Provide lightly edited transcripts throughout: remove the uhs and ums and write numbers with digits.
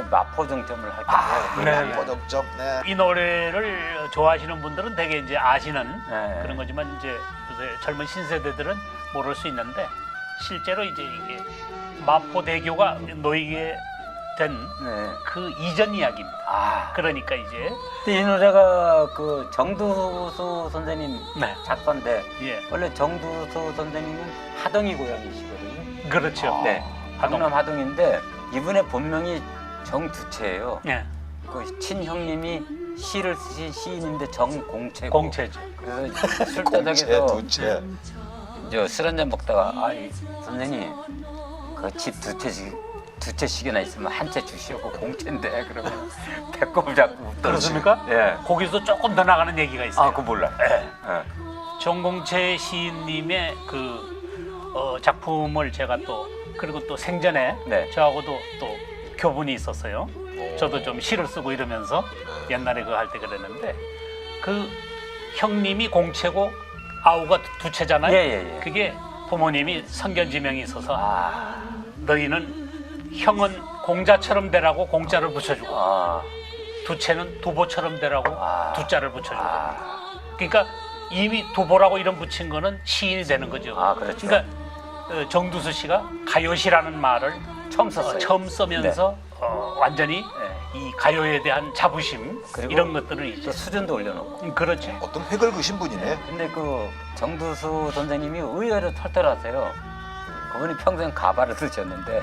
마포정점을 할 건데요. 네. 마포정점. 네. 이 노래를 좋아하시는 분들은 되게 이제 아시는 네. 그런 거지만 이제 요새 젊은 신세대들은 모를 수 있는데 실제로 이제 이게 마포대교가 놓이게 된 그 네. 이전 이야기입니다. 아, 그러니까 이제 근데 이 노래가 그 정두수 선생님 네. 작사인데 예 원래 정두수 선생님은 하동이 고향이시거든요. 그렇죠. 네, 하동. 경남 하동인데 이분의 본명이 정두채예요. 예 그 친형님이 시를 쓰신 시인인데 정공채고. 공채죠. 그래서 공채, 술자석에서 두채. 이제 술 한잔 먹다가 선생님 그 집 두 채씩이나 있으면 한 채 주시오고 공채인데 그러면 배꼽을 잡고 웃더라고요. 그렇습니까? 예. 거기서 조금 더 나가는 얘기가 있어요. 아, 그거 몰라. 예. 예. 정공채 시인님의 그 작품을 제가 또 그리고 또 생전에 네. 저하고도 또 교분이 있었어요. 저도 좀 시를 쓰고 이러면서 옛날에 그거 할 때 그랬는데 그 형님이 공채고 아우가 두 채잖아요. 예. 그게 부모님이 선견지명이 있어서 아, 너희는 형은 공자처럼 되라고 공자를 붙여주고 아, 두채는 두보처럼 되라고 아. 두자를 붙여주고 아, 그러니까 이미 두보라고 이름 붙인 거는 시인이 되는 거죠. 아, 그렇죠. 그러니까 정두수 씨가 가요시라는 말을 처음 썼어요. 처음 쓰면서 완전히 네. 이 가요에 대한 자부심 그리고 이런 것들을 이제 또 수준도 올려놓고. 그렇죠. 어떤 획을 그신 분이네. 근데 그 정두수 선생님이 의외로 털털하세요. 그분이 평생 가발을 쓰셨는데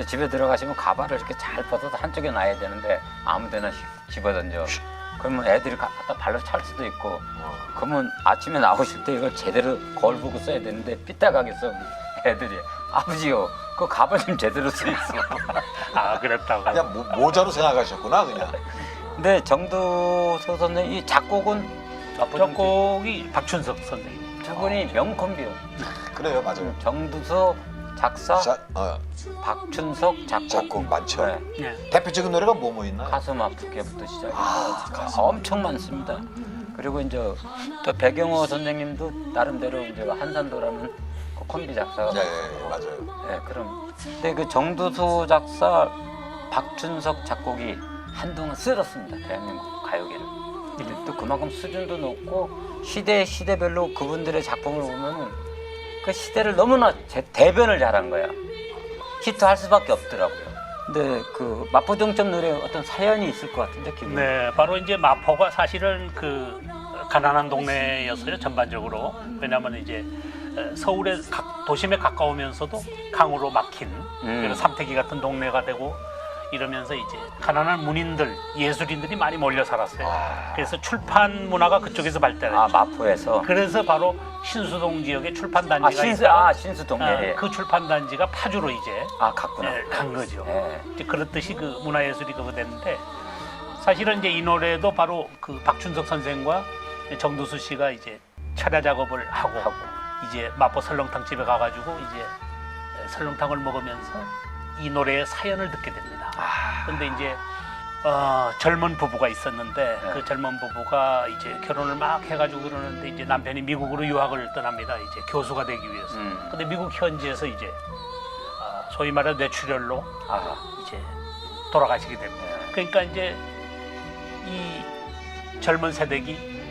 집에 들어가시면 가발을 이렇게 잘 벗어서 한쪽에 놔야 되는데 아무데나 집어던져. 그러면 애들이 갖다 발로 찰 수도 있고. 그러면 아침에 나오실 때 이걸 제대로 거울 보고 써야 되는데 삐딱하겠어 애들이. 아버지요, 그 가발 좀 제대로 써 있어. 아 그랬다고. 그냥 모자로 생각하셨구나 그냥. 근데 정두수 선생님 이 작곡은 작곡이 박춘석 선생님. 두 분이 명콤비요. 그래요, 맞아요. 정두수 작사, 자, 박춘석 작곡. 작곡 많죠. 네. 예. 대표적인 노래가 뭐 있나요? 가슴 아프게부터 시작해서 가슴. 엄청 많습니다. 그리고 이제 또 배경호 선생님도 나름대로 이제 한산도라는 그 콤비 작사가 네, 맞아요. 네, 그럼 근데 그 정두수 작사, 박춘석 작곡이 한동안 쓸었습니다. 대한민국 가요계를. 근데 또 그만큼 수준도 높고 시대별로 그분들의 작품을 보면은 그 시대를 너무나 대변을 잘한 거야. 히트할 수밖에 없더라고요. 근데 그 마포정점 노래에 어떤 사연이 있을 것 같은데 기분. 네, 바로 이제 마포가 사실은 그 가난한 동네였어요 전반적으로. 왜냐하면 이제 서울의 도심에 가까우면서도 강으로 막힌 그런 삼태기 같은 동네가 되고 이러면서 이제 가난한 문인들, 예술인들이 많이 몰려 살았어요. 그래서 출판 문화가 그쪽에서 발달했죠. 아, 마포에서. 그래서 바로 신수동 지역에 출판 단지가 있어요. 신수동. 예. 그 출판 단지가 파주로 이제 갔구나. 간 거죠. 예. 이제 그렇듯이 그 문화예술이 그거 됐는데 사실은 이제 이 노래도 바로 그 박춘석 선생과 정두수 씨가 이제 철야 작업을 하고 이제 마포 설렁탕 집에 가가지고 이제 설렁탕을 먹으면서 이 노래의 사연을 듣게 됩니다. 근데 이제 젊은 부부가 있었는데 그 젊은 부부가 이제 결혼을 막 해가지고 그러는데 이제 남편이 미국으로 유학을 떠납니다. 이제 교수가 되기 위해서. 근데 미국 현지에서 이제 소위 말해 뇌출혈로 이제 돌아가시게 됩니다. 그러니까 이제 이 젊은 세대기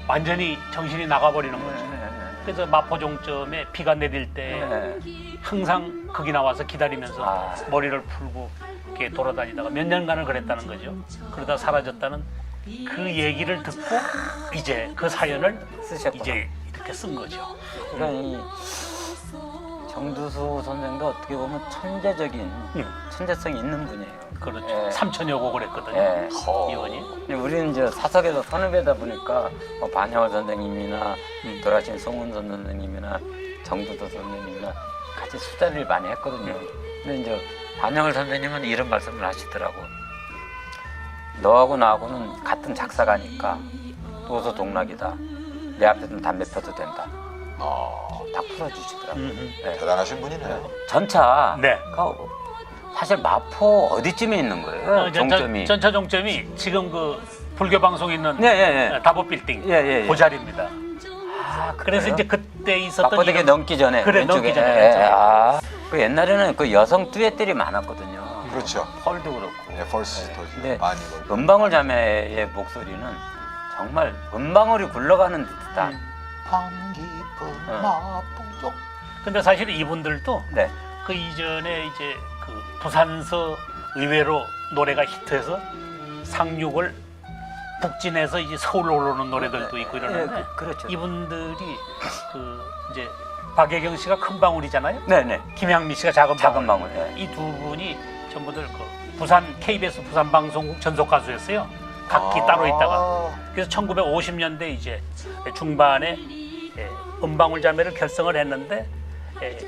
완전히 정신이 나가버리는 거죠. 그래서 마포종점에 비가 내릴 때 항상 거기 나와서 기다리면서 머리를 풀고 이렇게 돌아다니다가 몇 년간을 그랬다는 거죠. 그러다 사라졌다는 그 얘기를 듣고 이제 그 사연을 쓰셨구나. 이제 이렇게 쓴 거죠. 그러니까 이 정두수 선생도 어떻게 보면 천재적인 천재성이 있는 분이에요. 그렇죠. 예. 3천여 곡을 했거든요. 예. 이원이. 근데 우리는 이제 사석에서 선후배다 보니까 뭐 반야월 선생님이나 돌아가신 송은 선생님이나 정두수 선생님이나 같이 술자리를 많이 했거든요. 근데 이제 반야월 선생님은 이런 말씀을 하시더라고. 너하고 나하고는 같은 작사가니까 도서 동락이다. 내 앞에서는 담배 펴도 된다. 딱 풀어주시더라고요. 네. 대단하신 분이네. 전차. 네. 사실 마포 어디쯤에 있는 거예요? 종점이. 전차 종점이 지금 그 불교 방송 있는 예. 다보 빌딩 예. 그 자리입니다. 그래서 그래요? 이제 그때 있었던 마포대교 넘기 전에. 그래, 왼쪽에. 넘기 전에. 그 옛날에는 그 여성 듀엣들이 많았거든요. 그렇죠. 펄도 그렇고. 네, 펄스토지 근데 많이 걸고. 은방울 자매의 목소리는 정말 은방울이 굴러가는 듯한. 밤 깊은 어. 마포역. 근데 사실 이분들도 네. 그 이전에 이제 그 부산서 의외로 노래가 히트해서 상륙을 북진해서 이제 서울로 올라오는 노래들도 있고 이러는데 그렇죠. 이분들이 그 이제 박예경 씨가 큰 방울이잖아요. 네네. 김양미 씨가 작은 작은 방울. 방울. 네. 이 두 분이 전부들 그 부산 KBS 부산 방송국 전속 가수였어요. 각기 따로 있다가. 그래서 1950년대 이제 중반에 은방울 자매를 결성을 했는데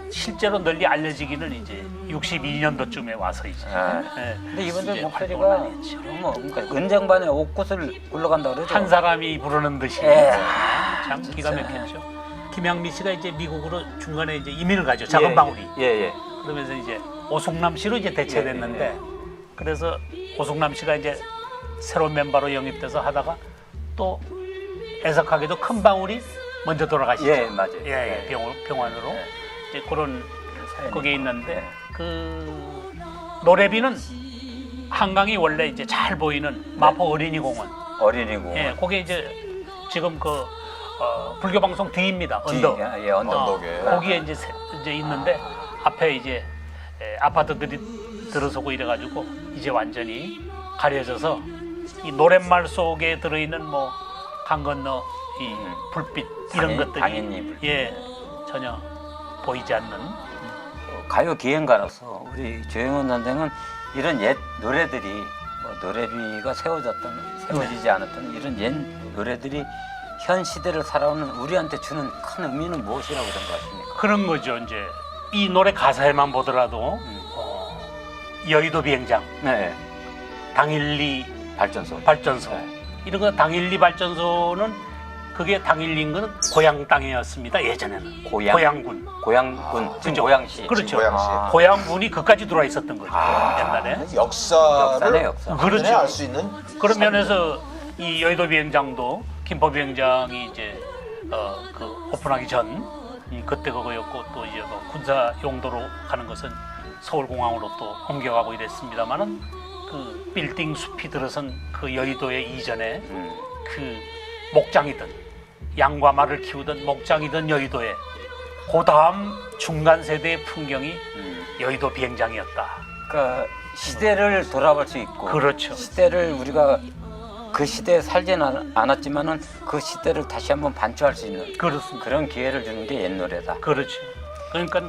실제로 널리 알려지기는 이제 62년도쯤에 와서 이제. 예. 근데 이분들 이제 목소리가 활동을 많이 했죠. 너무 그러니까 은쟁반에 옥굿을 굴러간다 그러죠. 한 사람이 부르는 듯이 예. 참 진짜. 기가 막혔죠. 김양미 씨가 이제 미국으로 중간에 이제 이민을 가죠. 작은 방울이. 예예. 그러면서 이제 오숙남 씨로 이제 대체됐는데 예. 그래서 오숙남 씨가 이제 새로운 멤버로 영입돼서 하다가 또 애석하게도 큰 방울이 먼저 돌아가시죠. 예, 맞아요. 예, 병원으로 예. 이제 그런 사연이 그게 있고. 있는데 예. 그 노래비는 한강이 원래 이제 잘 보이는 마포 어린이공원. 어린이고. 예, 거기 이제 지금 그 불교 방송 뒤입니다. 언덕. 예, 언덕. 언덕에. 거기에 이제 이제 있는데 앞에 이제 아파트들이 들어서고 이래가지고 이제 완전히 가려져서 이 노랫말 속에 들어있는 뭐 강 건너 이 불빛 이런 것들이 당연히 불빛. 예 전혀 보이지 않는 가요 기행가로서 우리 조영은 선생은 이런 옛 노래들이 뭐 노래비가 세워지지 않았던 이런 옛 노래들이 현 시대를 살아오는 우리한테 주는 큰 의미는 무엇이라고 생각하십니까? 그런 거죠. 이제 이 노래 가사에만 보더라도 여의도 비행장, 네. 당일리 발전소. 발전소 이런 거 당일리 발전소는 그게 당일리인 건 고향 땅이었습니다. 예전에는 고향군. 고향군, 지금 그죠. 고향시. 그렇죠. 고향시. 고향군이 그까지 들어와 있었던 거죠. 옛날에. 역사를 역사네, 역사. 그렇죠. 알 수 있는 그런 면에서 이 여의도 비행장도 김포 비행장이 이제 그 오픈하기 전 그때 그거였고 또 이제 뭐 군사 용도로 가는 것은 서울공항으로 또 옮겨가고 이랬습니다만은 그 빌딩 숲이 들어선 그 여의도의 이전에 그 목장이든 양과 말을 키우던 목장이든 여의도에 그 다음 중간 세대의 풍경이 여의도 비행장이었다. 그러니까 시대를 돌아볼 수 있고. 그렇죠. 시대를 우리가 그 시대에 살지는 않았지만은 그 시대를 다시 한번 반추할 수 있는 그렇습니다. 그런 기회를 주는 게 옛 노래다. 그렇죠. 그러니까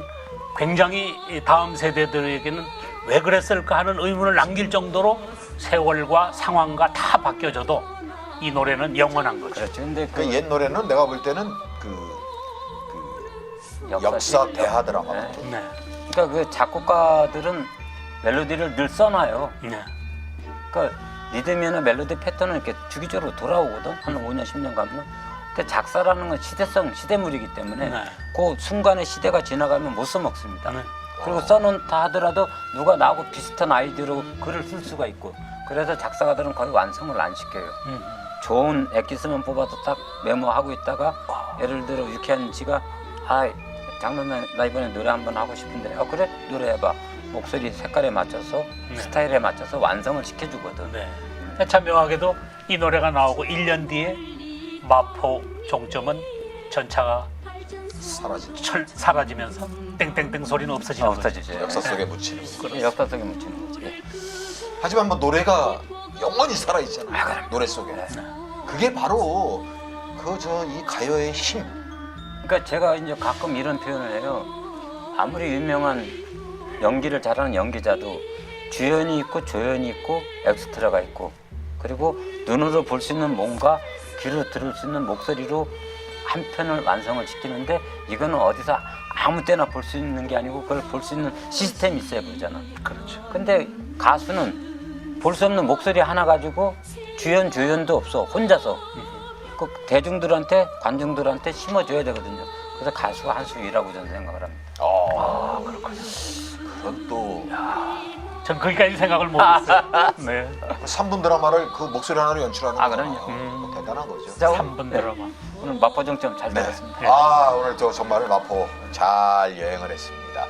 굉장히 다음 세대들에게는 왜 그랬을까 하는 의문을 남길 정도로 세월과 상황과 다 바뀌어져도 이 노래는 영원한 거죠. 그렇죠. 근데 그 옛 노래는 내가 볼 때는 그 역사 대하 드라마. 네. 네. 그러니까 그 작곡가들은 멜로디를 늘 써놔요. 네. 그러니까 리듬이나 멜로디 패턴은 이렇게 주기적으로 돌아오거든. 한 5년, 10년 가면. 근데 작사라는 건 시대물이기 때문에 네. 그 순간의 시대가 지나가면 못 써먹습니다. 네. 그리고 써놓다 하더라도 누가 나하고 비슷한 아이디어로 글을 쓸 수가 있고 그래서 작사가들은 거의 완성을 안 시켜요. 좋은 엑기스만 뽑아도 딱 메모하고 있다가 예를 들어 유쾌한 씨가 장난 나 이번에 노래 한번 하고 싶은데 그래 노래해봐. 목소리 색깔에 맞춰서 스타일에 맞춰서 완성을 시켜주거든. 네. 참 묘하게도 이 노래가 나오고 1년 뒤에 마포 종점은 전차가 사라지면서 땡땡땡 소리는 없어지는 거죠. 없어지죠. 역사 속에 묻히는 거. 역사 속에 묻히는 거지. 예. 하지만 뭐 노래가 영원히 살아 있잖아요. 노래 속에. 그게 바로 이 가요의 힘. 그러니까 제가 이제 가끔 이런 표현을 해요. 아무리 유명한 연기를 잘하는 연기자도 주연이 있고 조연이 있고 엑스트라가 있고 그리고 눈으로 볼 수 있는 뭔가 귀로 들을 수 있는 목소리로 한 편을 완성을 시키는데 이거는 어디서 아무 때나 볼 수 있는 게 아니고 그걸 볼 수 있는 시스템이 있어야 보잖아. 그렇죠. 근데 가수는 볼 수 없는 목소리 하나 가지고 조연도 없어. 혼자서. 그 대중들한테 관중들한테 심어줘야 되거든요. 그래서 가수가 한 수 일하고 저는 생각을 합니다. 그렇군요. 그건 또 전 거기까지 생각을 못했어요. 네. 3분 드라마를 그 목소리 하나로 연출하는 거. 그럼요. 뭐 대단한 거죠. 자, 3분 드라마. 오늘 마포정점 잘 들었습니다. 오늘 정말 마포 잘 여행을 했습니다.